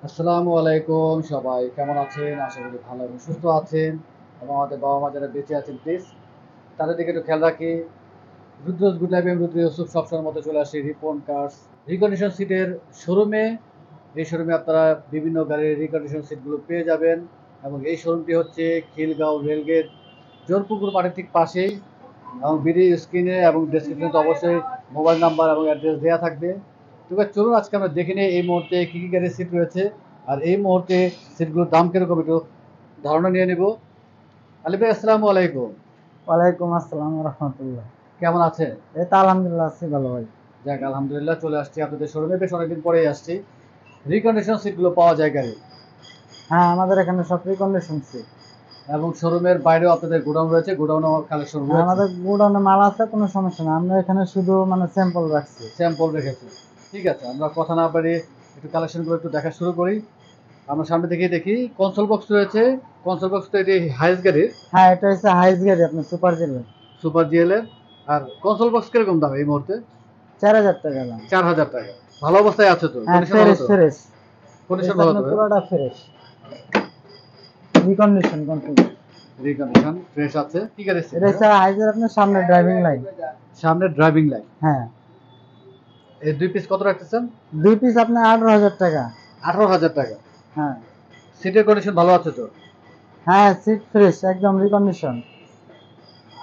আসসালামু আলাইকুম সবাই কেমন আছেন? আশা করি ভালো এবং সুস্থ আছেন এবং আমাদের বাবা-মা যারা বেঁচে আছেন প্লিজ তাদের দিকে একটু খেয়াল রাখি। রুদ্রজ গুড লাইফ এবং রুদ্র ইউসুফ সবসময়ের মতো চলে আসি রিপন কার্স রিকন্ডিশন সিটের শোরুমে। এই শোরুমে আপনারা বিভিন্ন গাড়ির রিকন্ডিশন সিটগুলো পেয়ে যাবেন এবং এই শোরুমটি হচ্ছে খিলগাঁও রেলগেট জোরপুকুর মাঠের ঠিক পাশেই এবং ভিডিও স্ক্রিনে এবং ডেসক্রিপশনে তো অবশ্যই মোবাইল নাম্বার এবং অ্যাড্রেস দেওয়া থাকবে। তো এবার চলুন আজকে আমরা দেখে নিই এই মুহূর্তে কী কী গাড়ির সিট রয়েছে আর এই মুহূর্তে সিটগুলোর দাম কিরকম একটু ধারণা নিয়ে নেব। আলী ভাই আসসালামু আলাইকুম। ওয়ালাইকুম আসসালাম রহমতুল্লাহ। কেমন আছেন? এই তো আলহামদুলিল্লাহ আছি ভালো ভাই। যাক আলহামদুলিল্লাহ চলে আসছি আপনাদের শোরুমে, বেশ অনেকদিন পরেই আসছি। রিকন্ডিশন সিটগুলো পাওয়া যায় গাড়ি হ্যাঁ, আমাদের এখানে সব রিকন্ডিশন সিট। এবং শোরুমের বাইরেও আপনাদের গোডাউন রয়েছে, গোডাউনও কালেকশন হ্যাঁ, রয়েছে। আমাদের গোডাউনে মাল আছে, কোনো সমস্যা না। আমরা এখানে শুধু স্যাম্পল রাখছি। স্যাম্পল রেখেছে। ঠিক আছে, আমরা কথা না বাড়িয়ে একটু কালেকশনগুলো একটু দেখা শুরু করি। আমরা সামনে থেকেই দেখি কনসোল বক্স রয়েছে। কনসোল বক্স তো এটি হাইস গাড়ির, হ্যাঁ, এটা হচ্ছে হাইস গাড়ি, আপনার সুপার জেলের। সুপার জিএল এর। আর কনসোল বক্স কিরকম দাম এই মুহূর্তে? 4,000 টাকা দাম। 4,000 টাকা। ভালো অবস্থায় আছে তো? হ্যাঁ, কন্ডিশন ভালো ফ্রেশ তো? ফ্রেশ। কন্ডিশন এটা ভালো তো আপনার ভাই? পুরোটা fresh, recondition control. Recondition fresh আছে। কি গাড়ি এটা হচ্ছে হাইসের আপনার সামনে ড্রাইভিং লাইন। সামনে ড্রাইভিং লাইট। হ্যাঁ, এই 2 পিস কত রাখতেছেন? 2 পিস আপনার 18,000 টাকা। 18,000 টাকা। হ্যাঁ সিটের কন্ডিশন ভালো আছে তো? হ্যাঁ, সিট ফ্রেশ একদম রিকন্ডিশন।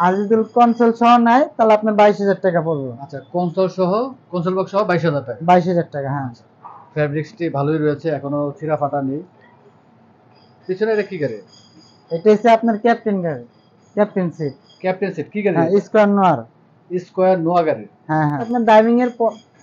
আর যদি কনসোল সহ নেয় তাহলে আপনার 22,000 টাকা পড়বে। আচ্ছা, কনসোল সহ, কনসোল বক্স সহ 22,000 টাকা। 22,000 টাকা, হ্যাঁ। ফ্যাব্রিক্সটি ভালোই রয়েছে, এখনো ছিঁড়া ফাটা নেই। পিছনে এটা কি গাড়ি? এটা হচ্ছে আপনার ক্যাপ্টেন গাড়ি, ক্যাপ্টেন সিট। ক্যাপ্টেন সিট কি গাড়ি হ্যাঁ, এটা? স্কোয়ার নোয়ার। স্কোয়ার নোয়া গাড়ি। হ্যাঁ হ্যাঁ, আপনার ড্রাইভিং এর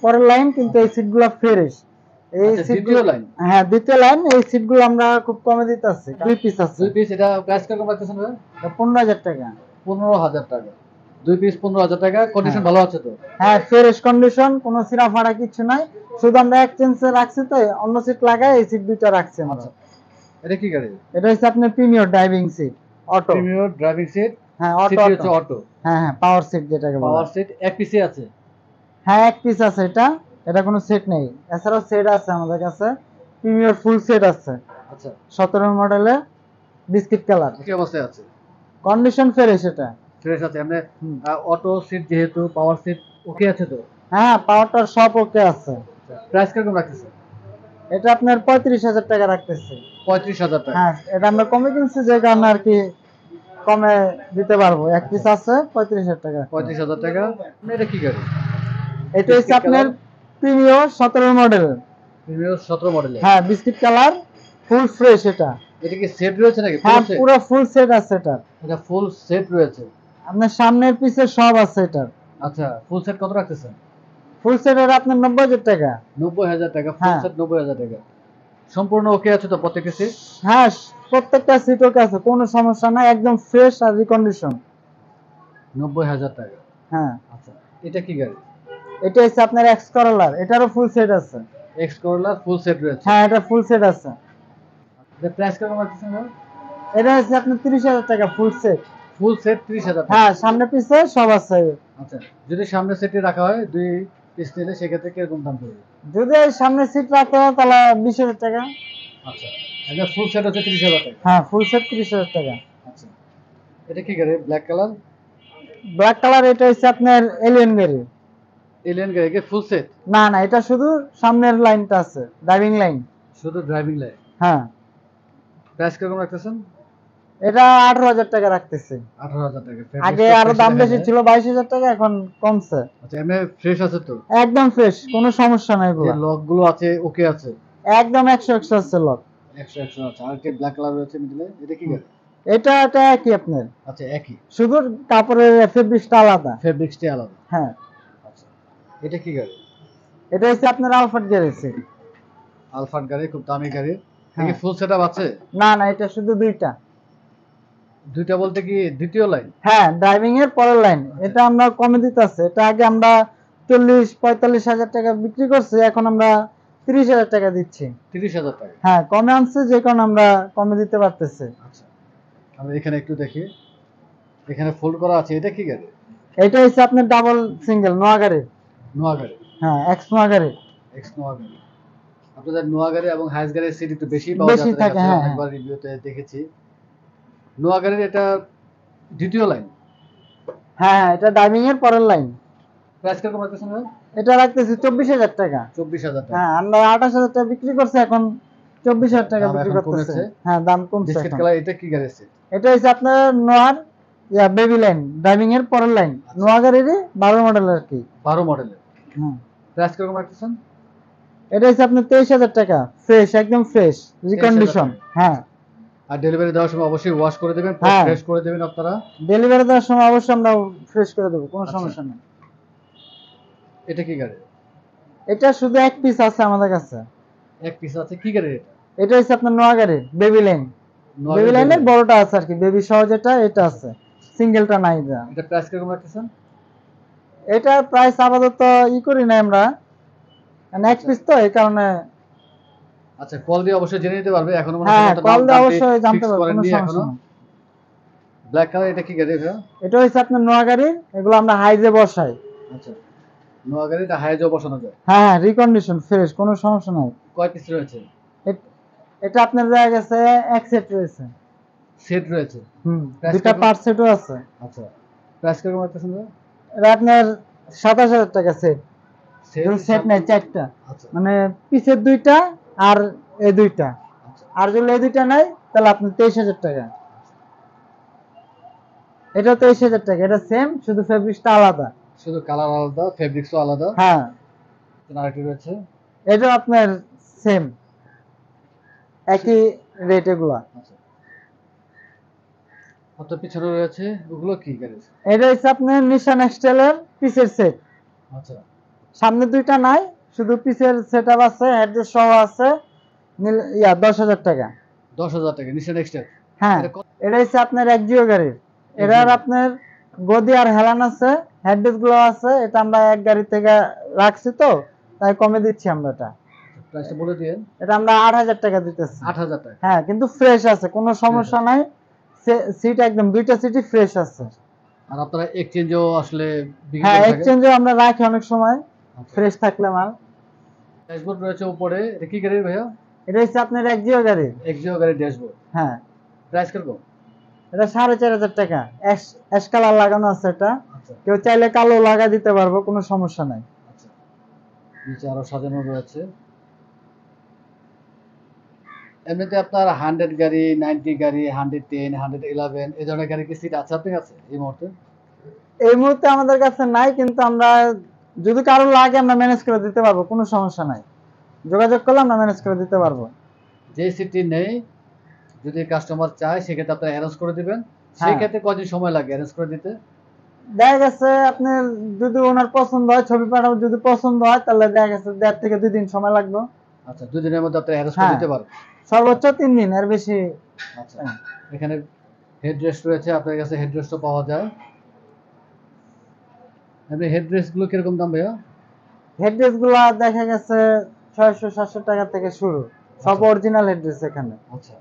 পরের লাইন, কিন্তু এই সিটগুলো ফ্রেশ। এই আচ্ছা, সিটগুলো, দ্বিতীয় লাইন। হ্যাঁ দ্বিতীয় লাইন। এই সিটগুলো আমরা খুব কমে দিতেছি, 2 পিস আছে। 2 পিস, এটা প্রাইস কিরকম রাখতেছেন ভাই? 15,000 টাকা। 15,000 টাকা। 2 পিস 15,000 টাকা। কন্ডিশন হ্যাঁ ভালো আছে তো? হ্যাঁ, ফ্রেশ কন্ডিশন, কোনো সিরা ফাড়া কিছু নাই। শুধু আমরা এক্সচেঞ্জে রাখছি, তো অন্য সিট লাগাই এই সিট দুইটা রাখছি আমরা। আচ্ছা, এটা কি গাড়ি? এটা হচ্ছে আপনার premier driving seat, auto. Premier driving seat. হ্যাঁ, অটো সিটটি অটো। হচ্ছে অটো। হ্যাঁ হ্যাঁ, পাওয়ার সিট যেটাকে বলে। পাওয়ার সিট এক পিসে আছে? হ্যাঁ, 1 পিস আছে এটা। এটা কোনো সেট নেই, এছাড়াও সেট আছে আমাদের কাছে। প্রিমিয়ার ফুল সেট আছে, আচ্ছা, 17 মডেলে, বিস্কিট কালার। কি অবস্থায় আছে? কন্ডিশন ফ্রেশ এটা। ফ্রেশ আছে এমনি? হুম। অটো সিট যেহেতু, পাওয়ার সিট ওকে আছে তো? হ্যাঁ, পাওয়ারটার সব ওকে আছে। প্রাইস কিরকম রাখতেছে? এটা আপনার 35,000 টাকা রাখতেছে। 35,000 টাকা। হ্যাঁ, এটা আমরা কমে কিনছি যে কারণে আর কি, কমে দিতে পারবো। 1 পিস আছে 35,000 টাকা। 35,000 টাকা। এটা কি গাড়ি? এটা হচ্ছে বিস্কিট আপনার কালার। Premier 17 model. প্রিমিয়ার 17 মডেলের। হ্যাঁ, বিস্কিট কালার, ফুল ফ্রেশ এটা। এটা কি সেট রয়েছে নাকি পুরো হ্যাঁ, সেট? পুরো ফুল সেট আছে এটা। এটা ফুল সেট রয়েছে। আপনার সামনের পিছে সব আছে এটা। আচ্ছা, ফুল সেট কত রাখতেছেন? ফুল সেটের আপনার 90,000 টাকা। 90,000 টাকা। ফুল হ্যাঁ সেট 90,000 টাকা। সম্পূর্ণ ওকে আছে তো প্রত্যেকটা সিট? হ্যাঁ, প্রত্যেকটা সিট ওকে আছে, কোনো সমস্যা নাই, একদম ফ্রেশ আর রিকন্ডিশন। 90,000 টাকা। হ্যাঁ, আচ্ছা, এটা কি গাড়ি? এটা হচ্ছে আপনার এক্স করলার, এটারও ফুল সেট আছে। এক্স করোলা ফুল সেট রয়েছে। হ্যাঁ, এটা ফুল সেট আছে। এটা প্রাইস কেমন রাখতেছেন? এটা হচ্ছে আপনার 30,000 টাকা ফুল সেট। ফুল সেট 30,000 টাকা। হ্যাঁ, সামনে পিছে সব আছে। আচ্ছা, যদি সামনে সেটে রাখা হয় 2 পিস নিলে সেক্ষেত্রে কিরকম দাম পড়বে? যদি এই সামনে সিট রাখতে হয় তাহলে 20,000 টাকা। আচ্ছা, এটা ফুল সেট হচ্ছে 30,000 টাকা। হ্যাঁ, ফুল সেট 30,000 টাকা। আচ্ছা, এটা কি গাড়ি? Black colour. ব্ল্যাক কালার, এটা হচ্ছে আপনার এলিয়ন গাড়ি। এলিয়ান গাড়ি কি ফুল সেট? না না, এটা শুধু সামনের লাইনটা আছে, ড্রাইভিং লাইন। শুধু ড্রাইভিং লাইট। হ্যাঁ, প্রাইস কিরকম রাখতেছেন? এটা 18,000 টাকা রাখতেছে। 18,000 টাকা। আগে আরো দাম বেশি ছিল, 22,000 টাকা, এখন কমছে। আচ্ছা, এমনি ফ্রেশ আছে তো? একদম ফ্রেশ, কোনো সমস্যা নাই যে এগুলা। লক গুলো আছে ওকে আছে? একদম 100 আছে লক। 100 আছে। আর কি ব্ল্যাক কালার রয়েছে মিডলে, এটা কি গাড়ি? এটা একই আপনার, আচ্ছা, একই। শুধু কাপড়ের ফেব্রিক্সটা আলাদা। ফেব্রিক্সটি আলাদা। হ্যাঁ, আচ্ছা, এটা কি গাড়ি? এটা হচ্ছে আপনার আলফাট গ্যারেজ। আলফাট গাড়ি, খুব দামি গাড়ি। এটা কি হ্যাঁ, ফুল সেটআপ আছে? না না, এটা শুধু দুইটা। দুইটা বলতে কি দ্বিতীয় লাইন? হ্যাঁ, ড্রাইভিং এর পরের লাইন। এটা আমরা কমে দিতেছি। এটা আগে আমরা 40-45,000 টাকা বিক্রি করছি, এখন আমরা 30,000 টাকা দিচ্ছি। 30,000 টাকা। হ্যাঁ, কমে আনছে যে কারণে আমরা কমে দিতে পারতেছি। আচ্ছা, আমরা এখানে একটু দেখি। এখানে ফোল্ড করা আছে, এটা কি গাড়ি? এটা হচ্ছে আপনার ডাবল সিঙ্গেল নোয়া গাড়ি। নোয়া গাড়ি। হ্যাঁ, এক্স নোয়া গাড়ি। এক্স নোয়া গাড়ি। আপনাদের নোয়াগাড়ি এবং হাইস গাড়ির সিট একটু বেশি পাওয়া বেশি যায় আপনাদের থাকে, কাছে, হ্যাঁ, অনেকবার রিভিউতে দেখেছি। নোয়াগাড়ির এটা দ্বিতীয় লাইন, হ্যাঁ, এটা ড্রাইভিং এর পরের লাইন। প্রাইস কিরকম রাখতেছেন ভাই? এটা রাখতেছি 24,000 টাকা। 24,000 টাকা। হ্যাঁ, আমরা 28,000 টাকা বিক্রি করছি, এখন 24,000 টাকা দাম বিক্রি এখন করতেছে। কমেছে। হ্যাঁ, দাম কমছে বিস্কিট এখন। কালার, এটা কি গাড়ির সিট? এটা হচ্ছে আপনার নোয়ার বেবি লাইন, ড্রাইভিং এর পরের লাইন, নোয়া গাড়িরই 12 মডেল আর কি। 12 মডেলের। হ্যাঁ, প্রাইস কিরকম রাখতেছেন? এটা হচ্ছে আপনার 23,000 টাকা, ফ্রেশ, একদম ফ্রেশ, 23,000 রিকন্ডিশন। টাকা। হ্যাঁ, আর ডেলিভারি দেওয়ার সময় অবশ্যই ওয়াশ করে দেবেন, হ্যাঁ, ফ্রেশ করে দেবেন আপনারা। ডেলিভারি দেওয়ার সময় অবশ্যই আমরা ফ্রেশ করে দেবো, কোনো আচ্ছা। সমস্যা নেই। এটা কি গাড়ি? এটা শুধু এক পিস আছে আমাদের কাছে। এক পিস আছে, কি গাড়ি এটা? এটা হচ্ছে আপনার নোয়া গাড়ির বেবি লাইন। বেবি লাইনের বড়টা আছে আর কি, বেবি সহ যেটা এটা আছে, সিঙ্গেলটা নাই। এটা প্রাইস কিরকম রাখতেছেন? এটা প্রাইস আপাতত করি না আমরা, মানে এক পিস তো, এই কারণে। আচ্ছা, কল দিয়ে অবশ্যই জেনে নিতে পারবে, এখনো মনে হয় হ্যাঁ, সম্ভবত কল দিয়ে দামটি অবশ্যই জানতে fix পারবো, কোনো করেননি সমস্যা এখনো। নেই। ব্ল্যাক কালার, এটা কি গাড়ি ভাইয়া? এটা হচ্ছে আপনার নোয়া গাড়ির, এগুলো আমরা হাইজে বসাই। আচ্ছা, নোয়া গাড়ি, এটা হাইজও বসানো যায়। হ্যাঁ, হ্যাঁ, রিকন্ডিশন, ফ্রেশ, কোনো সমস্যা নাই। কয় পিস রয়েছে? এটা আপনার দেখা গেছে এক সেট রয়েছে। সেট রয়েছে। Price দুটা কিরকম? পার্ট সেটও আছে। আচ্ছা, প্রাইস কিরকম রাখতেছেন ভাইয়া? এটা আপনার 27,000 টাকা সেট। সেট নাই, চারটা, আচ্ছা, মানে পিছের দুইটা আর এই দুইটা। আচ্ছা। আর যদি এই দুইটা নাই তাহলে আপনার 23,000 টাকা। এটা 23,000 টাকা, এটা সেম, শুধু ফেব্রিক্সটা আলাদা। শুধু কালার আলাদা, ফেব্রিক্সও আলাদা। হ্যাঁ, আরেকটি রয়েছে। এটা আপনার সেম, একই রেট এগুলা। আচ্ছা, আপনার পিছনে রয়েছে, ওগুলো কি গাড়ি? এটা হচ্ছে আপনার নিশান এক্সটেলের পিসের সেট। আচ্ছা, সামনে দুইটা নাই, শুধু পিসের সেটআপ আছে, হেডরেস্ট সহ আছে। 10,000 টাকা। 10,000 টাকা নিশান এক্সটেল। হ্যাঁ, এটা কত? এটা হচ্ছে আপনার একজিও গাড়ির। এটার আপনার গদি আর হেলান আছে, হেডরেস্ট গুলো আছে। এটা আমরা এক গাড়ি থেকে রাখছি তো, তাই কমে দিচ্ছি আমরা এটা। প্রাইসটা বলে দিয়েন। এটা আমরা 8,000 টাকা দিতেছি। 8,000 টাকা। হ্যাঁ, কিন্তু ফ্রেশ আছে, কোনো সমস্যা নাই। সিট একদম দুইটা সিটই ফ্রেশ আছে। আর আপনারা এক্সচেঞ্জও আসলে বিক্রি হ্যাঁ, করে থাকেন? এক্সচেঞ্জও আমরা রাখি অনেক সময়, আচ্ছা। ফ্রেশ থাকলে মাল। ড্যাশবোর্ড রয়েছে উপরে, এটা কি গাড়ি ভাইয়া? এটা হচ্ছে আপনার একজিও গাড়ি। এক্সিও গাড়ির ড্যাশবোর্ড। হ্যাঁ, প্রাইস কিরকম? এটা 4,500 টাকা। অ্যাশ কালার লাগানো আছে এটা। আচ্ছা, কেউ চাইলে কালো লাগা দিতে পারবো, কোনো সমস্যা নাই। আচ্ছা। নিচে আরো সাজানো রয়েছে। এমনিতে আপনার 100 গাড়ি, 90 গাড়ি, 110, 111 এই ধরনের গাড়ি কি সিট আছে আপনার কাছে এই মুহূর্তে? এই মুহূর্তে আমাদের কাছে নাই, কিন্তু আমরা যদি কারো লাগে আমরা ম্যানেজ করে দিতে পারবো, কোনো সমস্যা নাই। যোগাযোগ করলে আমরা ম্যানেজ করে দিতে পারবো। যে সিটটি নেই, যদি কাস্টমার চায় সেক্ষেত্রে আপনারা অ্যারেঞ্জ করে দিবেন। হ্যাঁ। সেই ক্ষেত্রে কদিন সময় লাগে অ্যারেঞ্জ করে দিতে? দেখা গেছে আপনার যদি ওনার পছন্দ হয়, ছবি পাঠাবো, যদি পছন্দ হয় তাহলে দেখা গেছে 1.5 থেকে 2 দিন সময় লাগবে। আচ্ছা, 2 দিনের মধ্যে আপনারা অ্যারেঞ্জ করে হ্যাঁ। দিতে পারবেন। সর্বোচ্চ 3 দিন, এর বেশি। আচ্ছা, এখানে হেডরেস্ট রয়েছে, আপনার কাছে হেডরেস্টও পাওয়া যায়। এমনি হেডরেস্ট গুলো কিরকম দাম ভাইয়া? হেডরেস গুলা দেখা গেছে 600-700 টাকা থেকে শুরু, সব আচ্ছা। অরিজিনাল হেডরেস এখানে। আচ্ছা,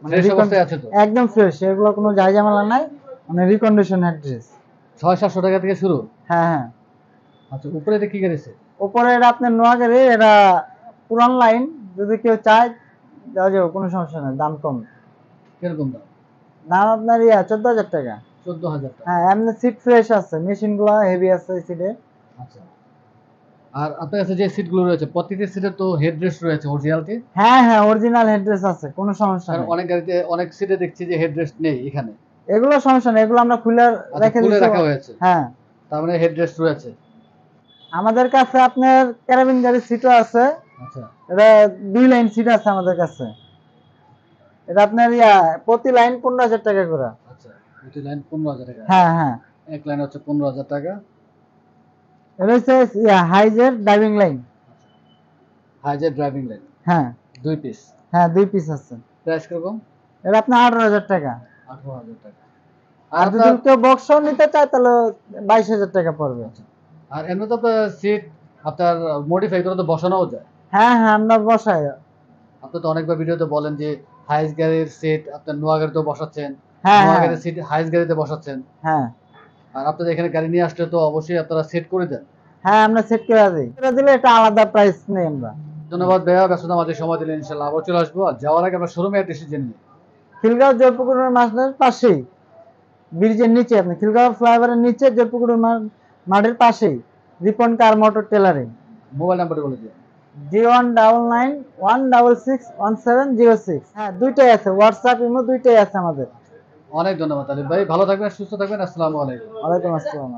মানে ফ্রেশ অবস্থায় আছে তো? একদম ফ্রেশ, এগুলো কোনো ঝামেলা নাই, মানে রিকন্ডিশন হেডরেস। 600-700 টাকা থেকে শুরু? হ্যাঁ, হ্যাঁ। আচ্ছা, উপরে এটা কি গাড়ি আছে? উপরে এটা আপনার নোয়া গাড়ি, এটা পুরান লাইন, যদি কেউ চায় দেওয়া যাবে, কোনো সমস্যা নেই, দাম কম। কিরকম দাম? দাম আপনার 14,000 টাকা। 14,000 টাকা। হ্যাঁ, এমনি সিট ফ্রেশ আছে, মেশিন গুলা হেভি আছে সিটে। আচ্ছা, আর আপনার কাছে যে সিটগুলো রয়েছে প্রত্যেকটি সিটে তো হেডরেস্ট রয়েছে অরিজিনালটি? হ্যাঁ, হ্যাঁ, অরিজিনাল হেডরেস আছে, কোনো সমস্যা কারণ নেই। অনেক গাড়িতে, অনেক সিটে দেখছি যে হেডরেস্ট নেই এখানে। এগুলো সমস্যা নেই, এগুলো আমরা খুলে আচ্ছা, রেখে খুলে দিচ্ছি। রাখা হয়েছে, হ্যাঁ, তার মানে হেডরেস্ট রয়েছে। আমাদের কাছে আপনার ক্যারাবিন গাড়ির সিটও আছে। আচ্ছা, এটা 2 লাইন সিট আছে আমাদের কাছে। এটা আপনার প্রতি লাইন 15,000 টাকা করে। আচ্ছা, দুটি লাইন 15,000 টাকা। হ্যাঁ, হ্যাঁ। এক লাইন হচ্ছে 15,000 টাকা। এটা হচ্ছে হাইজের ড্রাইভিং লাইন। হাইজের ড্রাইভিং লাইন। হ্যাঁ, 2 পিস। হ্যাঁ, 2 পিস আছে। প্রাইস কিরকম? এটা আপনার 18,000 টাকা। 18,000 টাকা। আর যদি আপনার, কেউ বক্সও নিতে চায় তাহলে 22,000 টাকা পড়বে। আর এমনি তো আপনার সিট আপনার মডিফাই করে তো বসানোও যায়। হ্যাঁ, হ্যাঁ, আমরা বসাই। আপনি তো অনেকবার ভিডিওতে বলেন যে হাইস গাড়ির সিট আপনার নোয়া গাড়িতেও বসাচ্ছেন, হ্যাঁ, নোয়া হ্যাঁ, গাড়ির সিট হাইস গাড়িতে বসাচ্ছেন। হ্যাঁ, আর আপনাদের এখানে গাড়ি নিয়ে আসলে তো অবশ্যই আপনারা সেট করে দেন। হ্যাঁ, আমরা সেট করে দিই। করে দিলে এটা আলাদা প্রাইস নেই আমরা। ধন্যবাদ ভাইয়া, ব্যস্ততা মাঝে সময় দিলেন, ইনশাল্লাহ আবার চলে আসবো। আর যাওয়ার আগে আমরা শোরুমে অ্যাড্রেসে জেনে নিই। খিলগাঁও জয়পুকুরের মাঠের পাশেই, ব্রিজের নিচে, আপনি খিলগাঁও ফ্লাইওভারের নিচে জয়পুকুরের মাঠের পাশেই রিপন কার মোটর টেলারিং। মোবাইল নাম্বারটা বলে দিন। 0199161706। হ্যাঁ, দুইটাই আছে, হোয়াটসঅ্যাপ ইমো দুইটাই আছে আমাদের। অনেক ধন্যবাদ আলিফ ভাই, ভালো থাকবেন, সুস্থ থাকবেন। আসসালামু আলাইকুম। ওয়ালাইকুম আসসালাম।